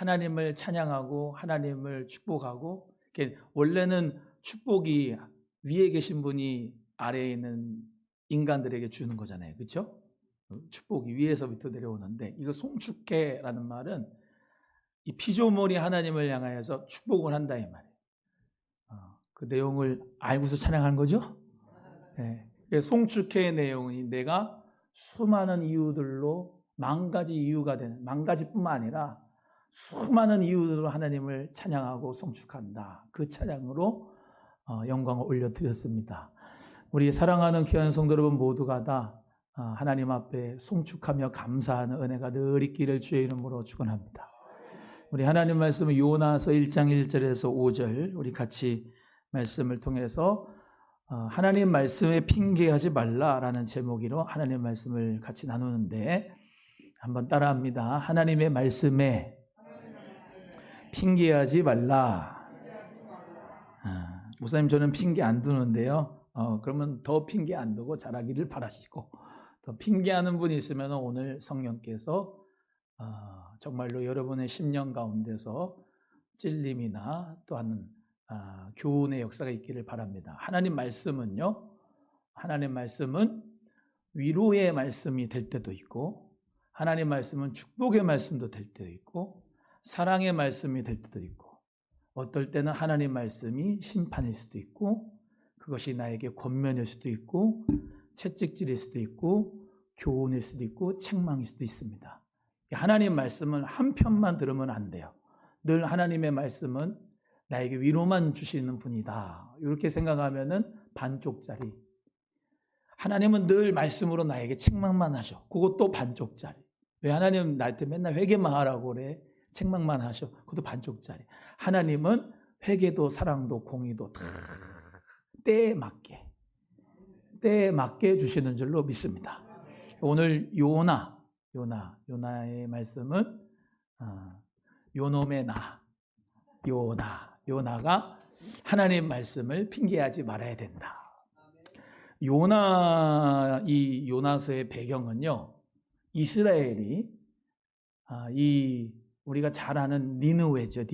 하나님을 찬양하고 하나님을 축복하고, 원래는 축복이 위에 계신 분이 아래에 있는 인간들에게 주는 거잖아요. 그렇죠? 축복이 위에서부터 내려오는데, 이거 송축해라는 말은 이 피조물이 하나님을 향하여서 축복을 한다 이 말이에요. 그 내용을 알고서 찬양하는 거죠. 네. 송축해의 내용이 내가 수많은 이유들로 만가지 이유가 되는, 만가지뿐만 아니라 수많은 이유들로 하나님을 찬양하고 송축한다. 그 찬양으로 영광을 올려드렸습니다. 우리 사랑하는 귀한 성도 여러분 모두가 다 하나님 앞에 송축하며 감사하는 은혜가 늘 있기를 주의 이름으로 축원합니다. 우리 하나님 말씀은 요나서 1장 1절에서 5절 우리 같이 말씀을 통해서 하나님 말씀에 핑계하지 말라라는 제목으로 하나님 말씀을 같이 나누는데, 한번 따라합니다. 하나님의 말씀에 핑계하지 말라. 목사님, 저는 핑계 안 두는데요. 그러면 더 핑계 안 두고 잘하기를 바라시고, 더 핑계하는 분이 있으면 오늘 성령께서 정말로 여러분의 심령 가운데서 찔림이나 또한 교훈의 역사가 있기를 바랍니다. 하나님 말씀은요, 하나님 말씀은 위로의 말씀이 될 때도 있고, 하나님 말씀은 축복의 말씀도 될 때도 있고, 사랑의 말씀이 될 때도 있고, 어떨 때는 하나님 말씀이 심판일 수도 있고, 그것이 나에게 권면일 수도 있고, 채찍질일 수도 있고, 교훈일 수도 있고, 책망일 수도 있습니다. 하나님 말씀은 한 편만 들으면 안 돼요. 늘 하나님의 말씀은 나에게 위로만 주시는 분이다, 이렇게 생각하면은 반쪽짜리. 하나님은 늘 말씀으로 나에게 책망만 하셔. 그것도 반쪽짜리. 왜 하나님 나한테 맨날 회개만 하라고 그래? 책망만 하셔. 그것도 반쪽짜리. 하나님은 회개도 사랑도 공의도 다 때에 맞게 주시는 줄로 믿습니다. 오늘 요나의 말씀은 요놈의 요나가 하나님 말씀을 핑계하지 말아야 된다. 이 요나서의 배경은요, 이스라엘이 우리가 잘 아는 니느웨죠.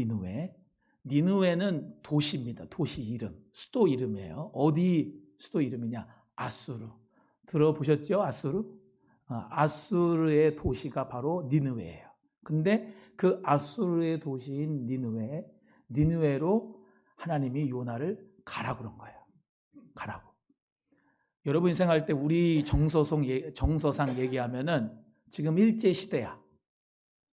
니느웨는 도시입니다. 도시 이름, 수도 이름이에요. 어디 수도 이름이냐? 아수르. 들어보셨죠? 아수르의 도시가 바로 니느웨예요. 근데 그 아수르의 도시인 니느웨로 하나님이 요나를 가라고 그런 거예요. 가라고. 여러분 생각할 때 우리 정서상 얘기하면은 지금 일제시대야.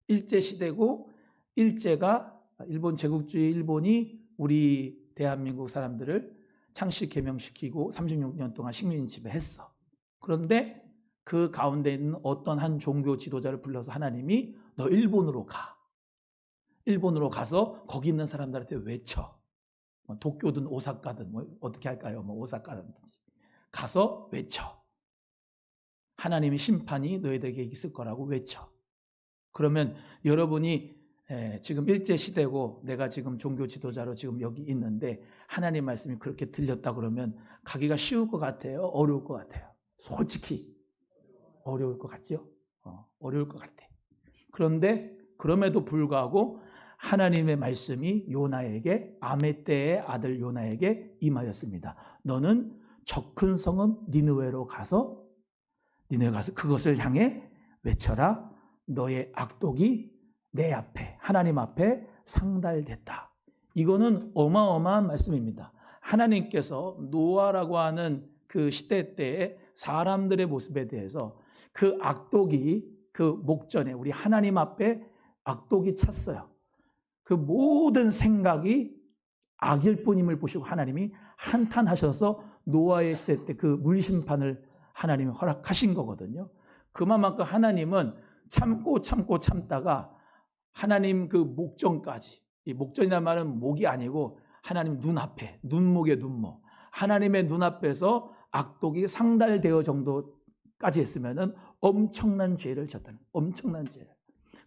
일제시대고, 일제가 일본 제국주의 일본이 우리 대한민국 사람들을 창씨 개명시키고 36년 동안 식민 지배했어. 그런데 그 가운데 있는 어떤 한 종교 지도자를 불러서 하나님이 너 일본으로 가. 일본으로 가서 거기 있는 사람들한테 외쳐. 도쿄든 오사카든 어떻게 할까요? 오사카든지. 가서 외쳐. 하나님의 심판이 너희들에게 있을 거라고 외쳐. 그러면 여러분이 지금 일제시대고 내가 지금 종교 지도자로 지금 여기 있는데 하나님 말씀이 그렇게 들렸다 그러면 가기가 쉬울 것 같아요? 어려울 것 같아요? 솔직히 어려울 것 같죠? 어려울 것 같아. 그런데 그럼에도 불구하고 하나님의 말씀이 요나에게, 아메떼의 아들 요나에게 임하였습니다. 너는 저 큰 성읍 니느웨로 가서 그것을 향해 외쳐라. 너의 악독이 내 앞에, 하나님 앞에 상달됐다. 이거는 어마어마한 말씀입니다. 하나님께서 노아라고 하는 그 시대 때의 사람들의 모습에 대해서 그 악독이, 그 목전에 우리 하나님 앞에 악독이 찼어요. 그 모든 생각이 악일 뿐임을 보시고 하나님이 한탄하셔서 노아의 시대 때 그 물심판을 하나님이 허락하신 거거든요. 그만큼 하나님은 참다가 하나님 그 목전까지, 이 목전이라는 말은 목이 아니고 하나님 눈앞에, 눈목의 눈목, 하나님의 눈앞에서 악독이 상달되어 정도까지 했으면은 엄청난 죄를 졌다는, 엄청난 죄.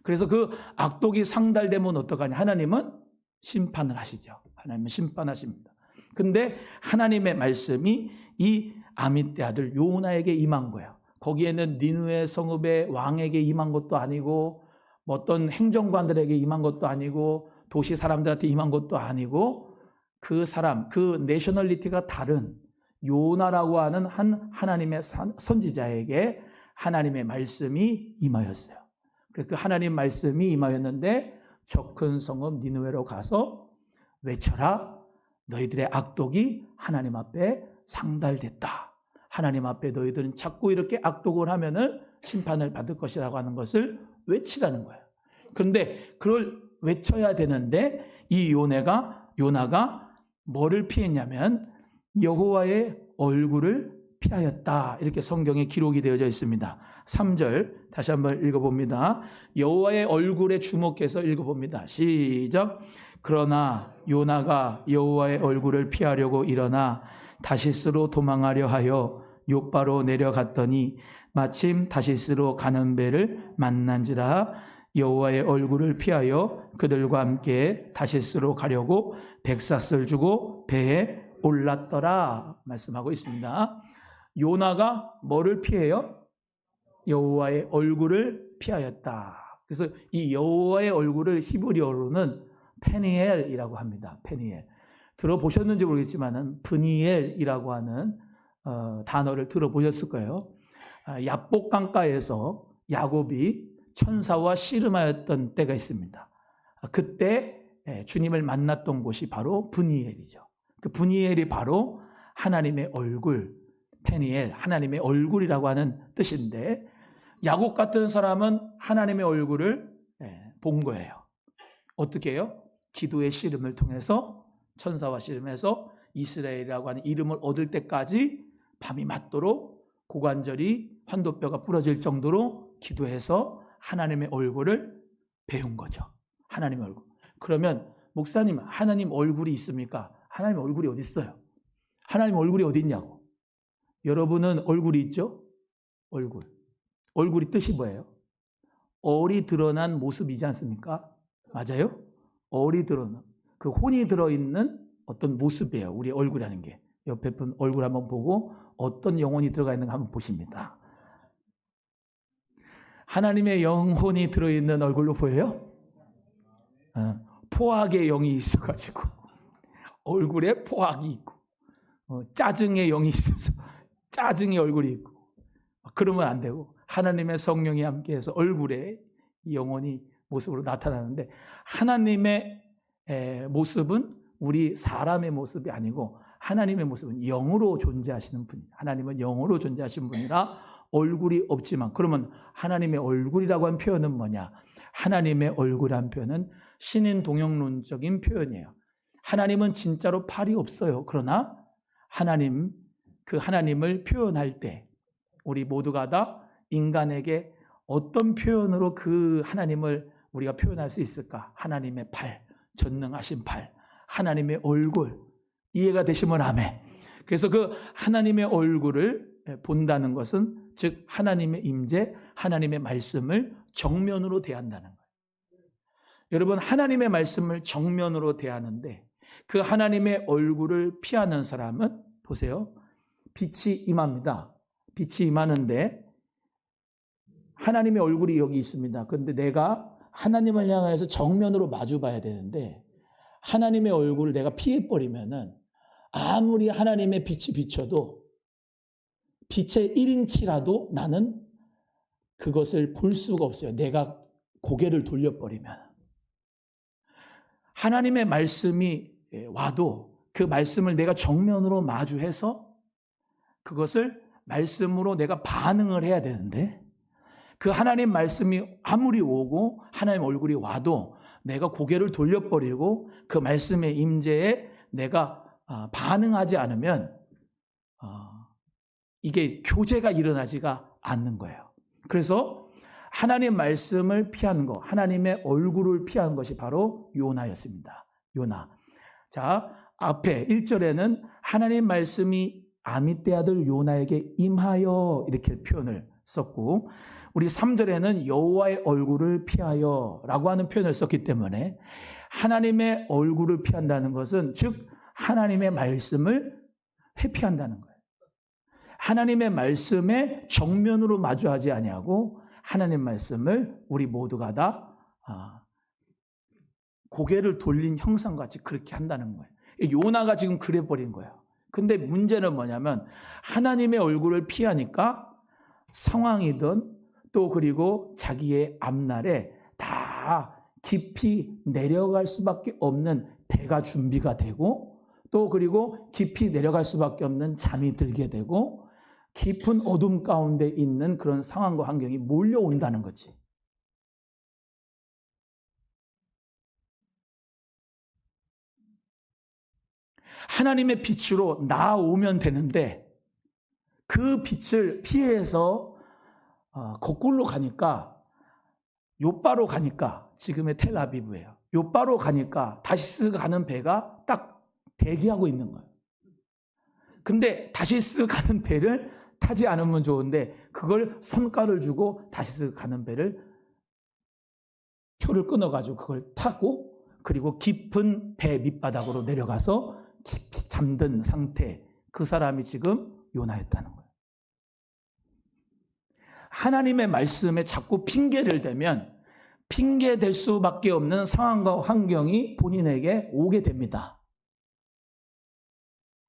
그래서 그 악독이 상달되면 어떡하냐? 하나님은 심판을 하시죠. 하나님은 심판하십니다. 근데 하나님의 말씀이 이 아미떼 아들 요나에게 임한 거예요. 거기에는 니느웨 성읍의 왕에게 임한 것도 아니고 뭐 어떤 행정관들에게 임한 것도 아니고 도시 사람들한테 임한 것도 아니고 그 사람, 그 내셔널리티가 다른 요나라고 하는 한 하나님의 선지자에게 하나님의 말씀이 임하였어요. 그 하나님 말씀이 임하였는데 저 큰 성읍 니느웨로 가서 외쳐라. 너희들의 악독이 하나님 앞에 상달됐다. 하나님 앞에 너희들은 자꾸 이렇게 악독을 하면은 심판을 받을 것이라고 하는 것을 외치라는 거예요. 그런데 그걸 외쳐야 되는데 이 요나가 뭐를 피했냐면 여호와의 얼굴을 피하였다. 이렇게 성경에 기록이 되어져 있습니다. 3절 다시 한번 읽어봅니다. 여호와의 얼굴에 주목해서 읽어봅니다. 시작. 그러나 요나가 여호와의 얼굴을 피하려고 일어나 다시스로 도망하려 하여 욥바로 내려갔더니 마침 다시스로 가는 배를 만난지라. 여호와의 얼굴을 피하여 그들과 함께 다시스로 가려고 백사슬 주고 배에 올랐더라 말씀하고 있습니다. 요나가 뭐를 피해요? 여호와의 얼굴을 피하였다. 그래서 이 여호와의 얼굴을 히브리어로는 페니엘이라고 합니다. 페니엘. 들어보셨는지 모르겠지만 브니엘이라고 하는 단어를 들어보셨을 거예요. 야복 강가에서 야곱이 천사와 씨름하였던 때가 있습니다. 그때 주님을 만났던 곳이 바로 브니엘이죠. 그 브니엘이 바로 하나님의 얼굴, 페니엘, 하나님의 얼굴이라고 하는 뜻인데 야곱 같은 사람은 하나님의 얼굴을 본 거예요. 어떻게 해요? 기도의 씨름을 통해서 천사와 씨름해서 이스라엘이라고 하는 이름을 얻을 때까지 밤이 맞도록 고관절이 환도뼈가 부러질 정도로 기도해서 하나님의 얼굴을 배운 거죠. 하나님의 얼굴. 그러면 목사님, 하나님 얼굴이 있습니까? 하나님 얼굴이 어디 있어요? 하나님 얼굴이 어디 있냐고. 여러분은 얼굴이 있죠? 얼굴. 얼굴이 뜻이 뭐예요? 얼이 드러난 모습이지 않습니까? 맞아요? 얼이 드러난, 그 혼이 들어있는 어떤 모습이에요. 우리 얼굴이라는 게. 옆에 분 얼굴 한번 보고 어떤 영혼이 들어가 있는가 한번 보십니다. 하나님의 영혼이 들어있는 얼굴로 보여요? 포악의 영이 있어가지고 얼굴에 포악이 있고 짜증의 영이 있어서 짜증의 얼굴이 있고 그러면 안 되고 하나님의 성령이 함께해서 얼굴에 영혼이 모습으로 나타나는데 하나님의 모습은 우리 사람의 모습이 아니고 하나님의 모습은 영으로 존재하시는 분이에요. 하나님은 영으로 존재하시는 분이라 얼굴이 없지만 그러면 하나님의 얼굴이라고 하는 표현은 뭐냐? 하나님의 얼굴이라는 표현은 신인 동영론적인 표현이에요. 하나님은 진짜로 팔이 없어요. 그러나 하나님, 그 하나님을 표현할 때 우리 모두가 다 인간에게 어떤 표현으로 그 하나님을 우리가 표현할 수 있을까? 하나님의 팔, 전능하신 팔, 하나님의 얼굴. 이해가 되시면 아멘. 그래서 그 하나님의 얼굴을 본다는 것은 즉 하나님의 임재, 하나님의 말씀을 정면으로 대한다는 거예요. 여러분 하나님의 말씀을 정면으로 대하는데 그 하나님의 얼굴을 피하는 사람은 보세요. 빛이 임합니다. 빛이 임하는데 하나님의 얼굴이 여기 있습니다. 그런데 내가 하나님을 향해서 정면으로 마주 봐야 되는데 하나님의 얼굴을 내가 피해버리면은 아무리 하나님의 빛이 비춰도 빛의 1인치라도 나는 그것을 볼 수가 없어요. 내가 고개를 돌려버리면. 하나님의 말씀이 와도 그 말씀을 내가 정면으로 마주해서 그것을 말씀으로 내가 반응을 해야 되는데 그 하나님 말씀이 아무리 오고 하나님 얼굴이 와도 내가 고개를 돌려버리고 그 말씀의 임재에 내가 반응하지 않으면 이게 교제가 일어나지가 않는 거예요. 그래서 하나님 말씀을 피하는 것, 하나님의 얼굴을 피하는 것이 바로 요나였습니다. 요나. 자, 앞에 1절에는 하나님 말씀이 아미떼 아들 요나에게 임하여 이렇게 표현을 썼고 우리 3절에는 여호와의 얼굴을 피하여 라고 하는 표현을 썼기 때문에 하나님의 얼굴을 피한다는 것은 즉 하나님의 말씀을 회피한다는 거예요. 하나님의 말씀에 정면으로 마주하지 아니하고 하나님 말씀을 우리 모두가 다 고개를 돌린 형상같이 그렇게 한다는 거예요. 요나가 지금 그래버린 거예요. 근데 문제는 뭐냐면 하나님의 얼굴을 피하니까 상황이든 또 그리고 자기의 앞날에 다 깊이 내려갈 수밖에 없는 배가 준비가 되고 또 그리고 깊이 내려갈 수밖에 없는 잠이 들게 되고 깊은 어둠 가운데 있는 그런 상황과 환경이 몰려온다는 거지. 하나님의 빛으로 나오면 되는데 그 빛을 피해서 거꾸로 가니까 요바로 가니까 지금의 텔아비브예요. 요바로 가니까 다시스 가는 배가 딱 대기하고 있는 거예요. 근데 다시스 가는 배를 타지 않으면 좋은데 그걸 선가를 주고 다시스 가는 배를 표를 끊어가지고 그걸 타고 그리고 깊은 배 밑바닥으로 내려가서 깊이 잠든 상태, 그 사람이 지금 요나였다는 거예요. 하나님의 말씀에 자꾸 핑계를 대면 핑계 댈 수밖에 없는 상황과 환경이 본인에게 오게 됩니다.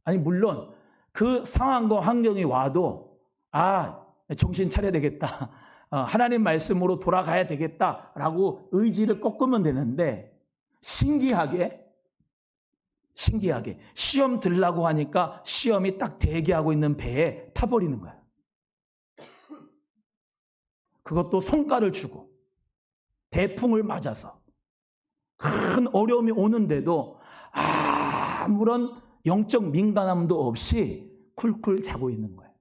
아니 물론 그 상황과 환경이 와도 정신 차려야 되겠다. 하나님 말씀으로 돌아가야 되겠다라고 의지를 꺾으면 되는데 신기하게 시험 들라고 하니까 시험이 딱 대기하고 있는 배에 타버리는 거야. 그것도 성과를 주고 대풍을 맞아서 큰 어려움이 오는데도 아무런 영적 민감함도 없이 쿨쿨 자고 있는 거예요.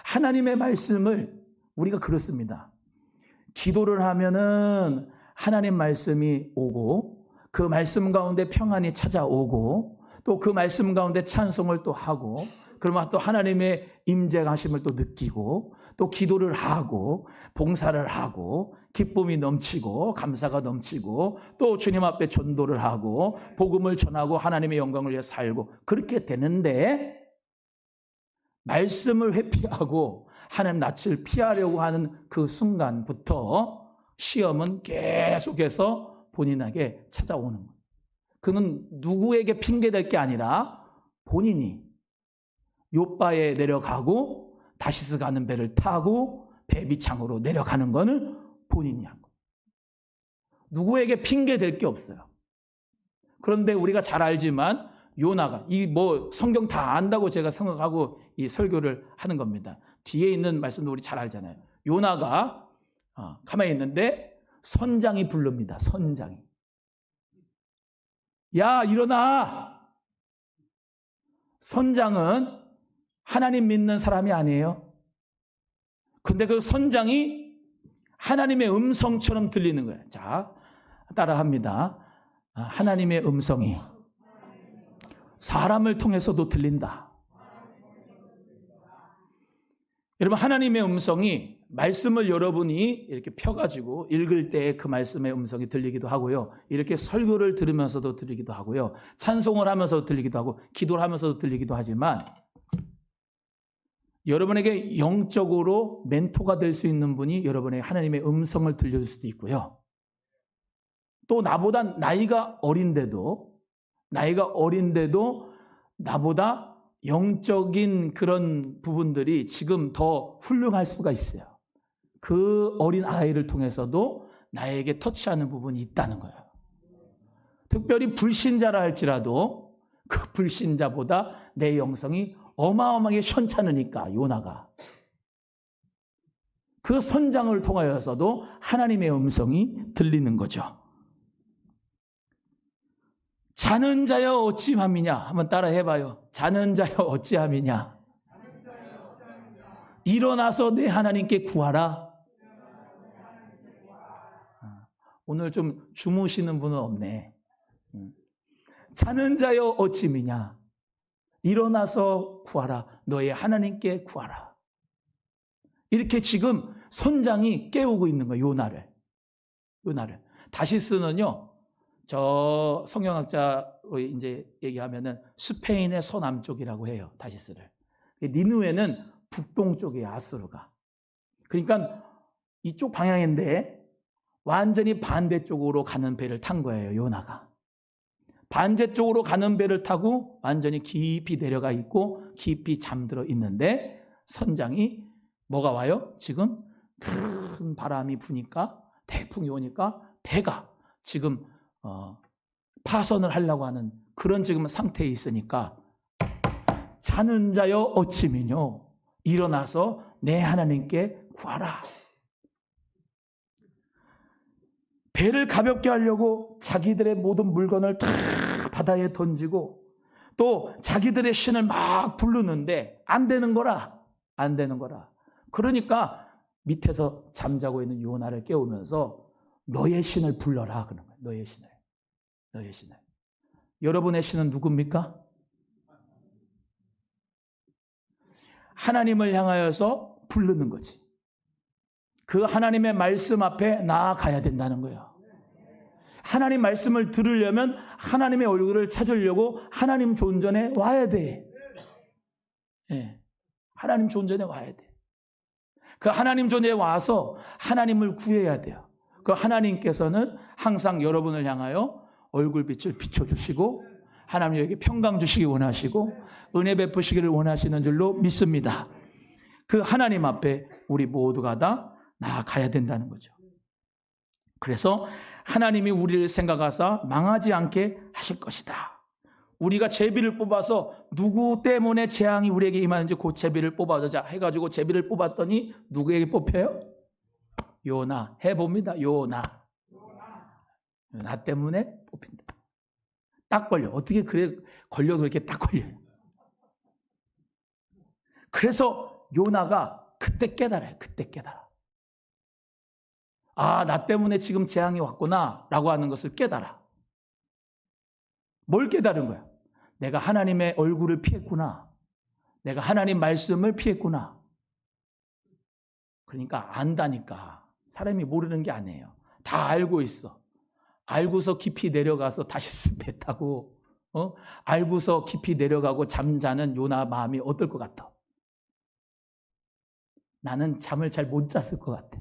하나님의 말씀을 우리가 그렇습니다. 기도를 하면은 하나님 말씀이 오고 그 말씀 가운데 평안이 찾아오고 또 그 말씀 가운데 찬송을 또 하고 그러면 또 하나님의 임재하심을 또 느끼고 또 기도를 하고 봉사를 하고 기쁨이 넘치고 감사가 넘치고 또 주님 앞에 전도를 하고 복음을 전하고 하나님의 영광을 위해 살고 그렇게 되는데 말씀을 회피하고 하는 낯을 피하려고 하는 그 순간부터 시험은 계속해서 본인에게 찾아오는 거예요. 그는 누구에게 핑계댈 게 아니라 본인이 요바에 내려가고 다시스 가는 배를 타고 배 밑창으로 내려가는 거는 본인이 한 거예요. 누구에게 핑계댈 게 없어요. 그런데 우리가 잘 알지만 요나가 성경 다 안다고 제가 생각하고 이 설교를 하는 겁니다. 뒤에 있는 말씀도 우리 잘 알잖아요. 요나가 가만히 있는데 선장이 부릅니다. 선장이. 야, 일어나! 선장은 하나님 믿는 사람이 아니에요. 근데 그 선장이 하나님의 음성처럼 들리는 거예요. 자, 따라합니다. 하나님의 음성이 사람을 통해서도 들린다. 여러분, 하나님의 음성이 말씀을 여러분이 이렇게 펴가지고 읽을 때 그 말씀의 음성이 들리기도 하고요. 이렇게 설교를 들으면서도 들리기도 하고요. 찬송을 하면서도 들리기도 하고 기도를 하면서도 들리기도 하지만 여러분에게 영적으로 멘토가 될 수 있는 분이 여러분에게 하나님의 음성을 들려줄 수도 있고요. 또 나보다 나이가 어린데도 나보다 영적인 그런 부분들이 지금 더 훌륭할 수가 있어요. 그 어린 아이를 통해서도 나에게 터치하는 부분이 있다는 거예요. 특별히 불신자라 할지라도 그 불신자보다 내 영성이 어마어마하게 현찮으니까 요나가 그 선장을 통하여서도 하나님의 음성이 들리는 거죠. 자는 자여 어찌함이냐 한번 따라 해봐요. 자는 자여 어찌함이냐. 일어나서 내 하나님께 구하라. 오늘 좀 주무시는 분은 없네. 자는 자여 어찌미냐. 일어나서 구하라. 너의 하나님께 구하라. 이렇게 지금 선장이 깨우고 있는 거예요. 요나를. 다시스는요. 저 성경학자 이제 얘기하면은 스페인의 서남쪽이라고 해요. 다시스를. 니느웨는 북동쪽이에요. 아수르가. 그러니까 이쪽 방향인데 완전히 반대쪽으로 가는 배를 탄 거예요, 요나가. 반대쪽으로 가는 배를 타고 완전히 깊이 내려가 있고 깊이 잠들어 있는데 선장이 뭐가 와요? 지금 큰 바람이 부니까 태풍이 오니까 배가 지금 파선을 하려고 하는 그런 지금 상태에 있으니까 자는 자여 어찌미뇨 일어나서 내 하나님께 구하라. 배를 가볍게 하려고 자기들의 모든 물건을 다 바다에 던지고 또 자기들의 신을 막 부르는데 안 되는 거라. 그러니까 밑에서 잠자고 있는 요나를 깨우면서 너의 신을 불러라 그런 거예요. 너의 신을. 여러분의 신은 누굽니까? 하나님을 향하여서 부르는 거지. 그 하나님의 말씀 앞에 나아가야 된다는 거예요. 하나님 말씀을 들으려면 하나님의 얼굴을 찾으려고 하나님 존전에 와야 돼. 예. 하나님 존전에 와야 돼. 그 하나님 존전에 와서 하나님을 구해야 돼요. 그 하나님께서는 항상 여러분을 향하여 얼굴빛을 비춰주시고 하나님에게 평강 주시기 원하시고 은혜 베푸시기를 원하시는 줄로 믿습니다. 그 하나님 앞에 우리 모두가 다 나아가야 된다는 거죠. 그래서 하나님이 우리를 생각하사 망하지 않게 하실 것이다. 우리가 제비를 뽑아서 누구 때문에 재앙이 우리에게 임하는지 그 제비를 뽑아보자 해가지고 제비를 뽑았더니 누구에게 뽑혀요? 요나. 해봅니다. 요나 때문에 뽑힌다. 딱 걸려. 어떻게 그래 걸려도 이렇게 딱 걸려요. 그래서 요나가 그때 깨달아요. 아, 나 때문에 지금 재앙이 왔구나 라고 하는 것을 깨달아. 뭘 깨달은 거야? 내가 하나님의 얼굴을 피했구나. 내가 하나님 말씀을 피했구나. 그러니까 안다니까. 사람이 모르는 게 아니에요. 다 알고 있어. 알고서 깊이 내려가서 다시 배 타고 알고서 깊이 내려가고 잠자는 요나 마음이 어떨 것 같아? 나는 잠을 잘 못 잤을 것 같아.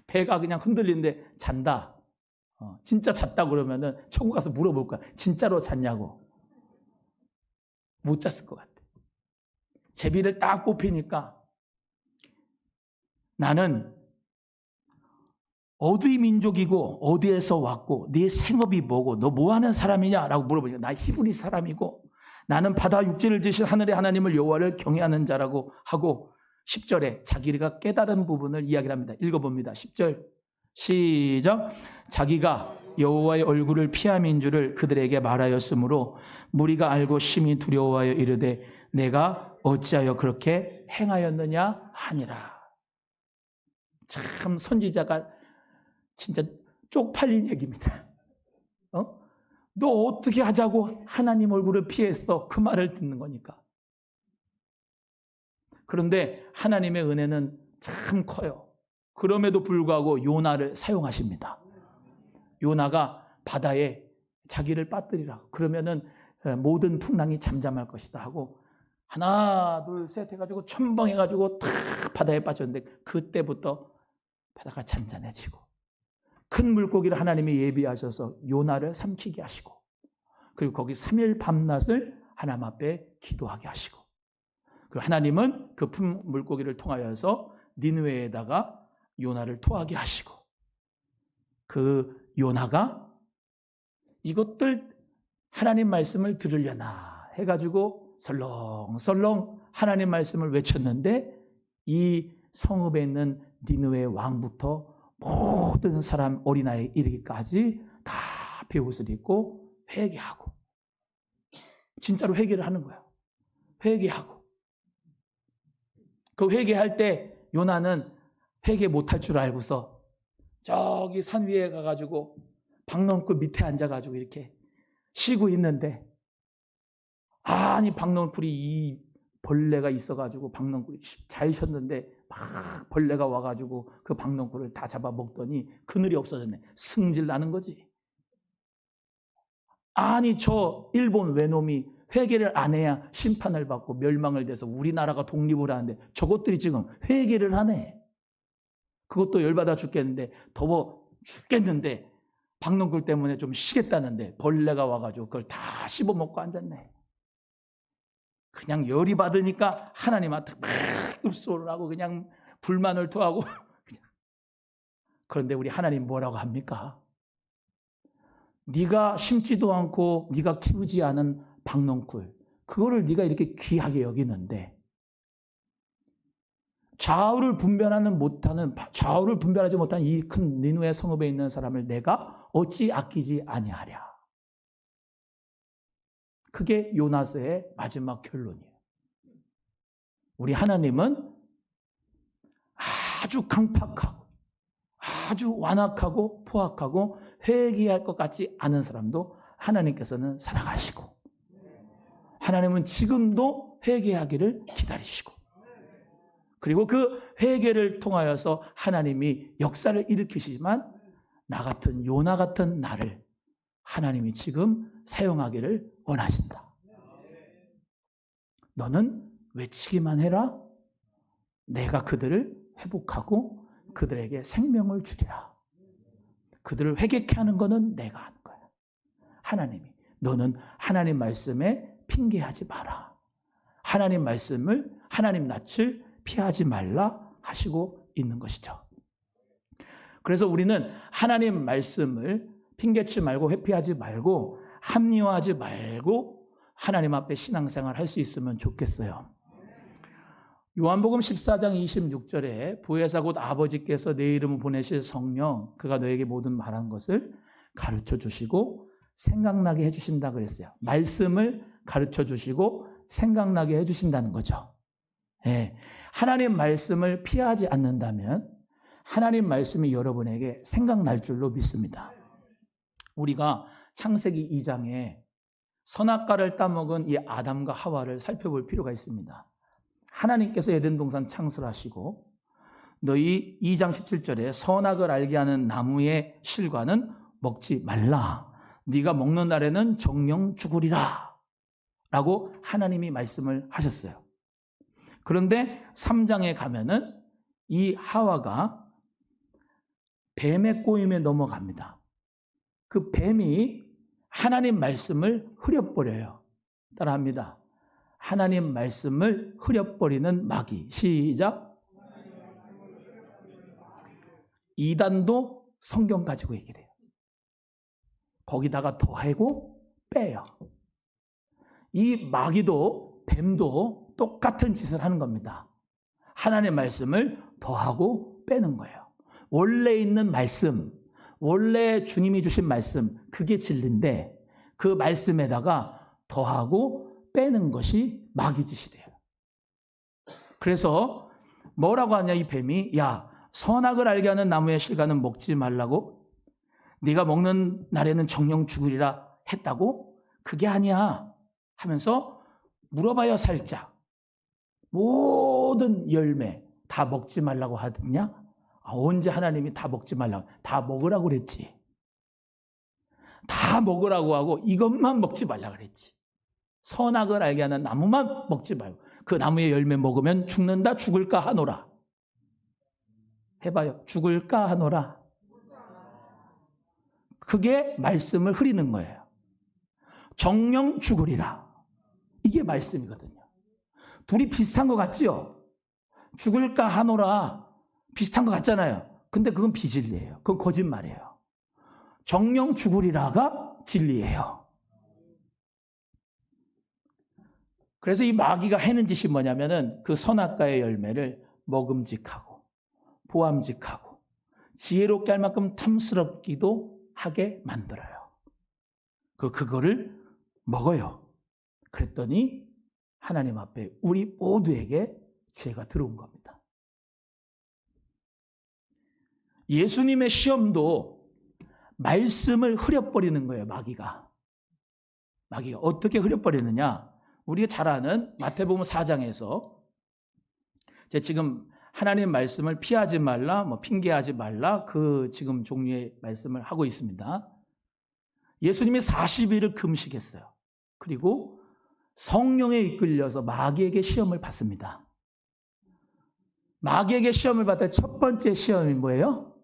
배가 그냥 흔들리는데 잔다. 진짜 잤다 그러면은 천국 가서 물어볼 거야. 진짜로 잤냐고. 못 잤을 것 같아. 제비를 딱 뽑히니까 나는 어디 민족이고 어디에서 왔고 네 생업이 뭐고 너 뭐 하는 사람이냐라고 물어보니까 나 히브리 사람이고 나는 바다 육지를 지신 하늘의 하나님을 여호와를 경외하는 자라고 하고 10절에 자기가 깨달은 부분을 이야기를 합니다. 읽어봅니다. 10절 시작. 자기가 여호와의 얼굴을 피함인 줄을 그들에게 말하였으므로 무리가 알고 심히 두려워하여 이르되 내가 어찌하여 그렇게 행하였느냐 하니라. 참 선지자가 진짜 쪽팔린 얘기입니다. 너 어떻게 하자고 하나님 얼굴을 피했어? 그 말을 듣는 거니까. 그런데 하나님의 은혜는 참 커요. 그럼에도 불구하고 요나를 사용하십니다. 요나가 바다에 자기를 빠뜨리라. 그러면은 모든 풍랑이 잠잠할 것이다 하고 하나 둘 셋 해가지고 첨벙해가지고 탁 바다에 빠졌는데 그때부터 바다가 잔잔해지고 큰 물고기를 하나님이 예비하셔서 요나를 삼키게 하시고 그리고 거기 3일 밤낮을 하나님 앞에 기도하게 하시고 그리고 하나님은 그 큰 물고기를 통하여서 니느웨에다가 요나를 토하게 하시고 그 요나가 이것들 하나님 말씀을 들으려나 해가지고 설렁설렁 하나님 말씀을 외쳤는데 이 성읍에 있는 니느웨 왕부터 모든 사람 어린아이 이르기까지 다 베옷을 입고 회개하고 진짜로 회개를 하는 거야. 회개하고 그 회개할 때 요나는 회개 못할 줄 알고서 저기 산 위에 가가지고 박넝쿨 밑에 앉아가지고 이렇게 쉬고 있는데 아니 박넝쿨이 이 벌레가 있어가지고 박넝쿨이 잘 쉬었는데 막 벌레가 와가지고 그 박넝쿨을 다 잡아먹더니 그늘이 없어졌네. 승질 나는 거지. 아니 저 일본 외놈이 회개를 안 해야 심판을 받고 멸망을 돼서 우리나라가 독립을 하는데 저것들이 지금 회개를 하네. 그것도 열받아 죽겠는데 더워 죽겠는데 박농굴 때문에 좀 쉬겠다는데 벌레가 와가지고 그걸 다 씹어먹고 앉았네. 그냥 열이 받으니까 하나님한테 막 읍소를 하고 그냥 불만을 토하고. 그런데 우리 하나님 뭐라고 합니까? 네가 심지도 않고 네가 키우지 않은 박농굴, 그거를 네가 이렇게 귀하게 여기는데 좌우를 분별하지 못한 이 큰 니느웨 성읍에 있는 사람을 내가 어찌 아끼지 아니하랴. 그게 요나서의 마지막 결론이에요. 우리 하나님은 아주 강팍하고 아주 완악하고 포악하고 회개할 것 같지 않은 사람도 하나님께서는 사랑하시고, 하나님은 지금도 회개하기를 기다리시고, 그리고 그 회개를 통하여서 하나님이 역사를 일으키시지만 나 같은 요나 같은 나를 하나님이 지금 사용하기를 원하신다. 너는 외치기만 해라. 내가 그들을 회복하고 그들에게 생명을 주리라. 그들을 회개케 하는 것은 내가 하는 거야. 하나님이 너는 하나님 말씀에 핑계하지 마라. 하나님 말씀을, 하나님 낯을 피하지 말라 하시고 있는 것이죠. 그래서 우리는 하나님 말씀을 핑계치 말고 회피하지 말고 합리화하지 말고 하나님 앞에 신앙생활 할 수 있으면 좋겠어요. 요한복음 14장 26절에 보혜사 곧 아버지께서 내 이름을 보내실 성령, 그가 너에게 모든 말한 것을 가르쳐 주시고 생각나게 해주신다 그랬어요. 말씀을 가르쳐 주시고 생각나게 해주신다는 거죠. 예. 하나님 말씀을 피하지 않는다면 하나님 말씀이 여러분에게 생각날 줄로 믿습니다. 우리가 창세기 2장에 선악과를 따먹은 이 아담과 하와를 살펴볼 필요가 있습니다. 하나님께서 에덴 동산 창설하시고 너희 2장 17절에 선악을 알게 하는 나무의 실과는 먹지 말라. 네가 먹는 날에는 정령 죽으리라. 라고 하나님이 말씀을 하셨어요. 그런데 3장에 가면은 이 하와가 뱀의 꼬임에 넘어갑니다. 그 뱀이 하나님 말씀을 흐려버려요. 따라합니다. 하나님 말씀을 흐려버리는 마귀. 시작. 이단도 성경 가지고 얘기를 해요. 거기다가 더하고 빼요. 이 마귀도 뱀도 똑같은 짓을 하는 겁니다. 하나님 말씀을 더하고 빼는 거예요. 원래 있는 말씀, 원래 주님이 주신 말씀, 그게 진리인데 그 말씀에다가 더하고 빼는 것이 마귀 짓이래요. 그래서 뭐라고 하냐 이 뱀이, 야 선악을 알게 하는 나무의 실과는 먹지 말라고 네가 먹는 날에는 정령 죽으리라 했다고? 그게 아니야 하면서 물어봐요. 살짝 모든 열매 다 먹지 말라고 하더냐? 언제 하나님이 다 먹지 말라고, 다 먹으라고 그랬지. 다 먹으라고 하고 이것만 먹지 말라고 그랬지. 선악을 알게 하는 나무만 먹지 말고 그 나무의 열매 먹으면 죽는다. 죽을까 하노라. 해봐요. 죽을까 하노라. 그게 말씀을 흐리는 거예요. 정령 죽으리라. 이게 말씀이거든요. 둘이 비슷한 것 같지요? 죽을까 하노라 비슷한 것 같잖아요. 근데 그건 비진리예요. 그건 거짓말이에요. 정령 죽으리라가 진리예요. 그래서 이 마귀가 해는 짓이 뭐냐면은 그 선악과의 열매를 먹음직하고 보암직하고 지혜롭게 할 만큼 탐스럽기도 하게 만들어요. 그거를 먹어요. 그랬더니 하나님 앞에 우리 모두에게 죄가 들어온 겁니다. 예수님의 시험도 말씀을 흐려버리는 거예요. 마귀가 어떻게 흐려버리느냐? 우리가 잘 아는 마태복음 4장에서 지금 하나님 말씀을 피하지 말라, 핑계하지 말라, 그 지금 종류의 말씀을 하고 있습니다. 예수님이 40일을 금식했어요. 그리고 성령에 이끌려서 마귀에게 시험을 받습니다. 마귀에게 시험을 받을 첫 번째 시험이 뭐예요?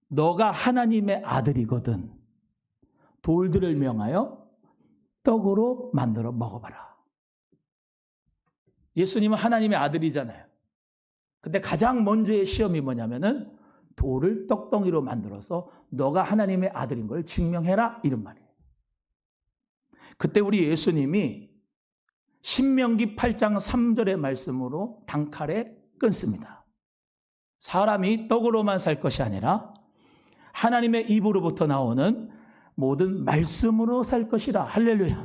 너가 하나님의 아들이거든 돌들을 명하여 떡으로 만들어 먹어봐라. 예수님은 하나님의 아들이잖아요. 근데 가장 먼저의 시험이 뭐냐면은 돌을 떡덩이로 만들어서 너가 하나님의 아들인 걸 증명해라 이런 말이에요. 그때 우리 예수님이 신명기 8장 3절의 말씀으로 단칼에 끊습니다. 사람이 떡으로만 살 것이 아니라 하나님의 입으로부터 나오는 모든 말씀으로 살 것이라. 할렐루야.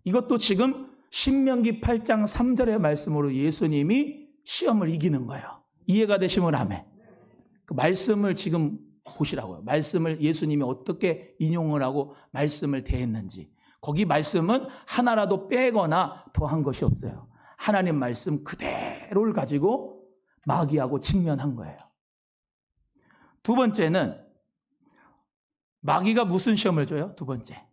이것도 지금 신명기 8장 3절의 말씀으로 예수님이 시험을 이기는 거예요. 이해가 되시면 아멘. 그 말씀을 지금 보시라고요. 말씀을 예수님이 어떻게 인용을 하고 말씀을 대했는지. 거기 말씀은 하나라도 빼거나 더한 것이 없어요. 하나님 말씀 그대로를 가지고 마귀하고 직면한 거예요. 두 번째는 마귀가 무슨 시험을 줘요? 두 번째.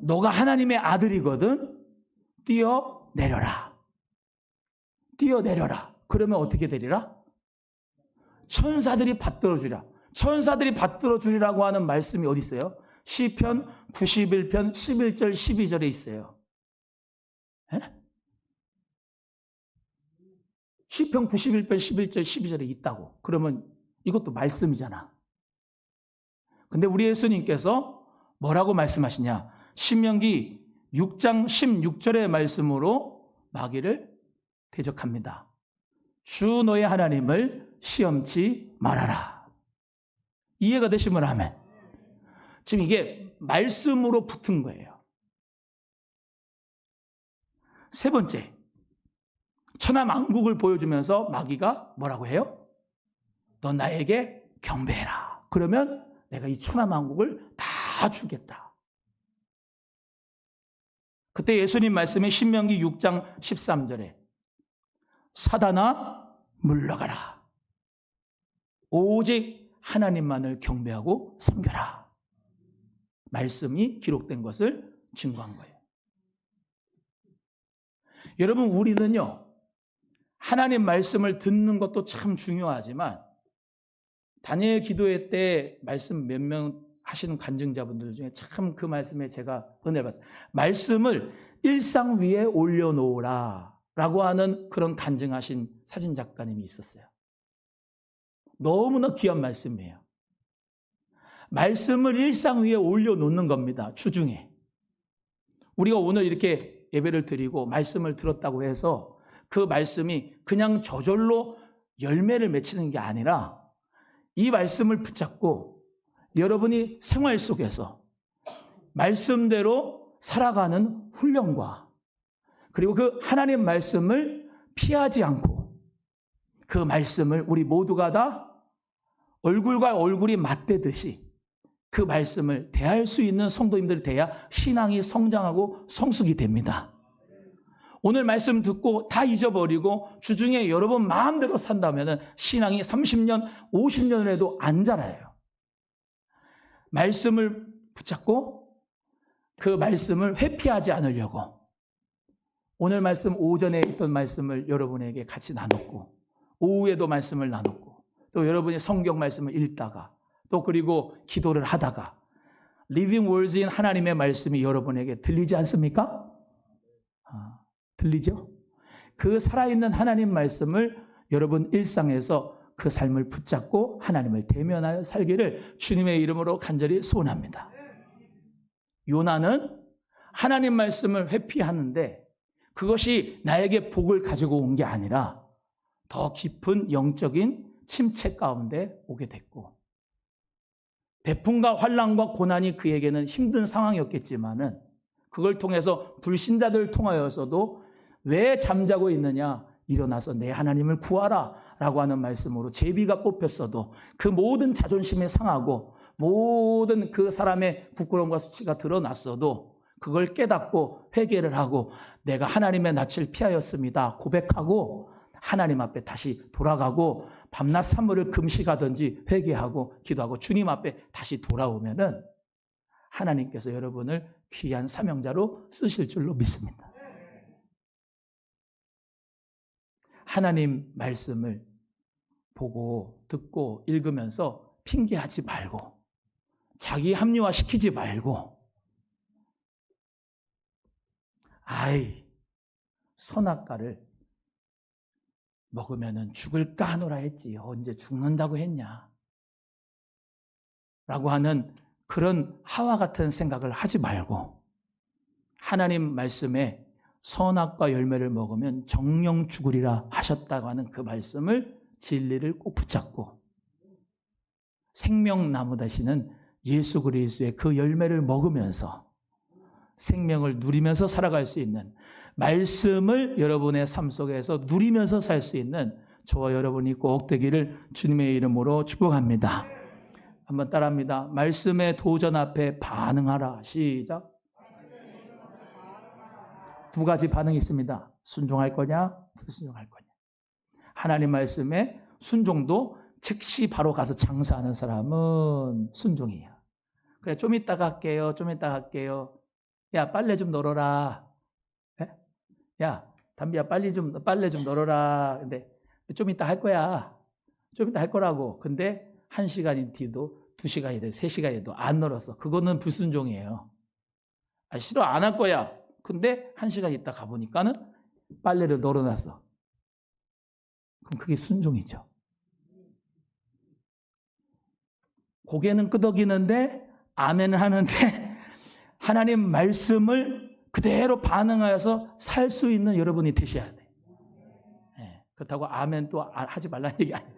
너가 하나님의 아들이거든 뛰어내려라. 뛰어내려라. 그러면 어떻게 되리라? 천사들이 받들어주리라. 천사들이 받들어주리라고 하는 말씀이 어디 있어요? 시편 91편 11절 12절에 있어요. 에? 시편 91편 11절 12절에 있다고. 그러면 이것도 말씀이잖아. 근데 우리 예수님께서 뭐라고 말씀하시냐? 신명기 6장 16절의 말씀으로 마귀를 대적합니다. 주 너의 하나님을 시험치 말아라. 이해가 되시면 아멘. 지금 이게 말씀으로 붙은 거예요. 세 번째, 천하만국을 보여주면서 마귀가 뭐라고 해요? 너 나에게 경배해라. 그러면 내가 이 천하만국을 다 주겠다. 그때 예수님 말씀에 신명기 6장 13절에 사단아 물러가라. 오직 하나님만을 경배하고 섬겨라. 말씀이 기록된 것을 증거한 거예요. 여러분, 우리는요, 하나님 말씀을 듣는 것도 참 중요하지만 다니엘 기도회 때 말씀 몇 명 하시는 간증자분들 중에 참 그 말씀에 제가 은혜를 받았어요. 말씀을 일상 위에 올려놓으라 라고 하는 그런 간증하신 사진작가님이 있었어요. 너무나 귀한 말씀이에요. 말씀을 일상 위에 올려놓는 겁니다. 주중에. 우리가 오늘 이렇게 예배를 드리고 말씀을 들었다고 해서 그 말씀이 그냥 저절로 열매를 맺히는 게 아니라 이 말씀을 붙잡고 여러분이 생활 속에서 말씀대로 살아가는 훈련과 그리고 그 하나님 말씀을 피하지 않고 그 말씀을 우리 모두가 다 얼굴과 얼굴이 맞대듯이 그 말씀을 대할 수 있는 성도님들이 돼야 신앙이 성장하고 성숙이 됩니다. 오늘 말씀 듣고 다 잊어버리고 주중에 여러분 마음대로 산다면 신앙이 30년, 50년을 해도 안 자라요. 말씀을 붙잡고 그 말씀을 회피하지 않으려고 오늘 말씀 오전에 있던 말씀을 여러분에게 같이 나눴고 오후에도 말씀을 나눴고 또 여러분이 성경 말씀을 읽다가 또 그리고 기도를 하다가 리빙 월즈인 하나님의 말씀이 여러분에게 들리지 않습니까? 들리죠? 그 살아있는 하나님 말씀을 여러분 일상에서 그 삶을 붙잡고 하나님을 대면하여 살기를 주님의 이름으로 간절히 소원합니다. 요나는 하나님 말씀을 회피하는데 그것이 나에게 복을 가지고 온 게 아니라 더 깊은 영적인 침체 가운데 오게 됐고 배풍과 환난과 고난이 그에게는 힘든 상황이었겠지만은 그걸 통해서 불신자들을 통하여서도 왜 잠자고 있느냐 일어나서 내 하나님을 구하라 라고 하는 말씀으로 제비가 뽑혔어도 그 모든 자존심이 상하고 모든 그 사람의 부끄러움과 수치가 드러났어도 그걸 깨닫고 회개를 하고 내가 하나님의 낯을 피하였습니다 고백하고 하나님 앞에 다시 돌아가고 밤낮 사물을 금식하든지 회개하고 기도하고 주님 앞에 다시 돌아오면은 하나님께서 여러분을 귀한 사명자로 쓰실 줄로 믿습니다. 하나님 말씀을 보고 듣고 읽으면서 핑계하지 말고 자기 합리화시키지 말고 선악과를 먹으면 죽을까 하노라 했지 언제 죽는다고 했냐 라고 하는 그런 하와 같은 생각을 하지 말고 하나님 말씀에 선악과 열매를 먹으면 정령 죽으리라 하셨다고 하는 그 말씀을 진리를 꼭 붙잡고 생명나무 되시는 예수 그리스도의 그 열매를 먹으면서 생명을 누리면서 살아갈 수 있는 말씀을 여러분의 삶 속에서 누리면서 살 수 있는 저와 여러분이 꼭 되기를 주님의 이름으로 축복합니다. 한번 따라합니다. 말씀의 도전 앞에 반응하라. 시작. 두 가지 반응이 있습니다. 순종할 거냐, 불순종할 거냐. 하나님 말씀에 순종도 즉시 바로 가서 장사하는 사람은 순종이에요. 그래, 좀 이따가 할게요. 좀 이따가 할게요. 야, 빨래 좀 널어라. 야, 담비야, 빨래 좀 널어라. 근데 좀 이따 할 거야. 좀 이따 할 거라고. 근데 1시간이 뒤도 2시간이 돼도 3시간이 돼도 안 널었어. 그거는 불순종이에요. 싫어, 안 할 거야. 근데 1시간 있다 가보니까는 빨래를 널어놨어. 그럼 그게 순종이죠. 고개는 끄덕이는데 아멘을 하는데 하나님 말씀을 그대로 반응하여서 살 수 있는 여러분이 되셔야 돼. 그렇다고 아멘 또 하지 말라는 얘기 아니에요.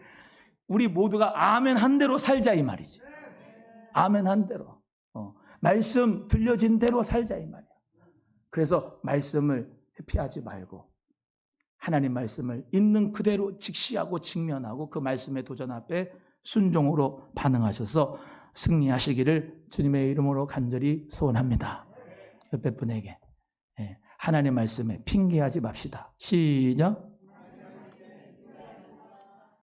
우리 모두가 아멘 한 대로 살자 이 말이지. 아멘 한 대로. 말씀 들려진 대로 살자 이 말이야. 그래서 말씀을 회피하지 말고 하나님 말씀을 있는 그대로 직시하고 직면하고 그 말씀의 도전 앞에 순종으로 반응하셔서 승리하시기를 주님의 이름으로 간절히 소원합니다. 옆에 분에게 하나님 말씀에 핑계하지 맙시다. 시작.